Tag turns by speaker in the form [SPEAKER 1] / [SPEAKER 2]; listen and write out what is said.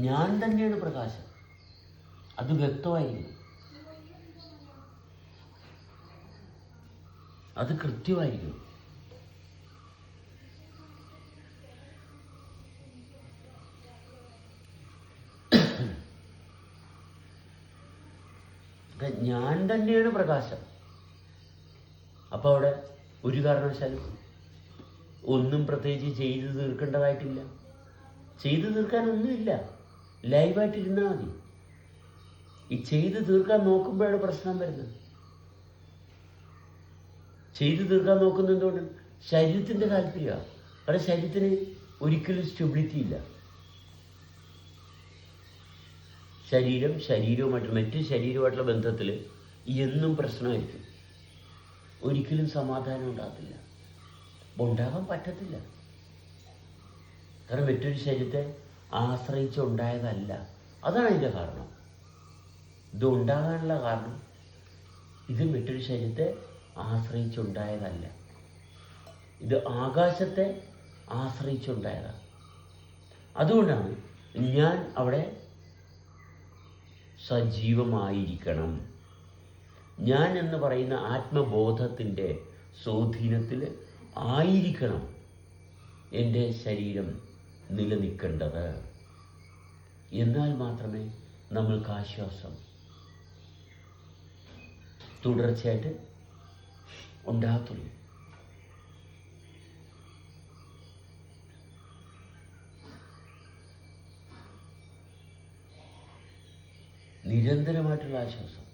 [SPEAKER 1] ഞാൻ തന്നെയാണ് പ്രകാശം. അത് വ്യക്തമായിരിക്കും, അത് കൃത്യമായിരിക്കും. ഞാൻ തന്നെയാണ് പ്രകാശം. അപ്പോൾ അവിടെ ഒരു കാരണവശാലും ഒന്നും പ്രത്യേകിച്ച് ചെയ്തു തീർക്കേണ്ടതായിട്ടില്ല. ചെയ്തു തീർക്കാനൊന്നുമില്ല, ലൈവായിട്ടിരുന്നാൽ മതി. ഈ ചെയ്തു തീർക്കാൻ നോക്കുമ്പോഴാണ് പ്രശ്നം വരുന്നത്. ചെയ്തു തീർക്കാൻ നോക്കുന്നത് എന്തുകൊണ്ട്? ശരീരത്തിൻ്റെ താല്പര്യമാണ്. അവിടെ ശരീരത്തിന് ഒരിക്കലും സ്റ്റെബിലിറ്റി ഇല്ല. ശരീരവുമായിട്ട് മറ്റ് ശരീരവുമായിട്ടുള്ള ബന്ധത്തിൽ എന്നും പ്രശ്നമായിരിക്കും. ഒരിക്കലും സമാധാനം ഉണ്ടാകത്തില്ല, ഉണ്ടാകാൻ പറ്റത്തില്ല. കാരണം മറ്റൊരു ശരീരത്തെ ആശ്രയിച്ചുണ്ടായതല്ല. അതാണ് അതിൻ്റെ കാരണം. ഇത് ഉണ്ടാകാനുള്ള കാരണം ഇത് മറ്റൊരു ശരീരത്തെ ആശ്രയിച്ചുണ്ടായതല്ല. ഇത് ആകാശത്തെ ആശ്രയിച്ചുണ്ടായതാണ്. അതുകൊണ്ടാണ് ഞാൻ അവിടെ സജീവമായിരിക്കണം. ഞാൻ എന്ന് പറയുന്ന ആത്മബോധത്തിൻ്റെ സ്വാധീനത്തിൽ ആയിരിക്കണം എൻ്റെ ശരീരം നിലനിൽക്കേണ്ടത്. എന്നാൽ മാത്രമേ നമ്മൾക്ക് ആശ്വാസം തുടർച്ചയായിട്ട് ഉണ്ടാകത്തുള്ളൂ. നിരന്തരമായിട്ടുള്ള ആശ്വാസം.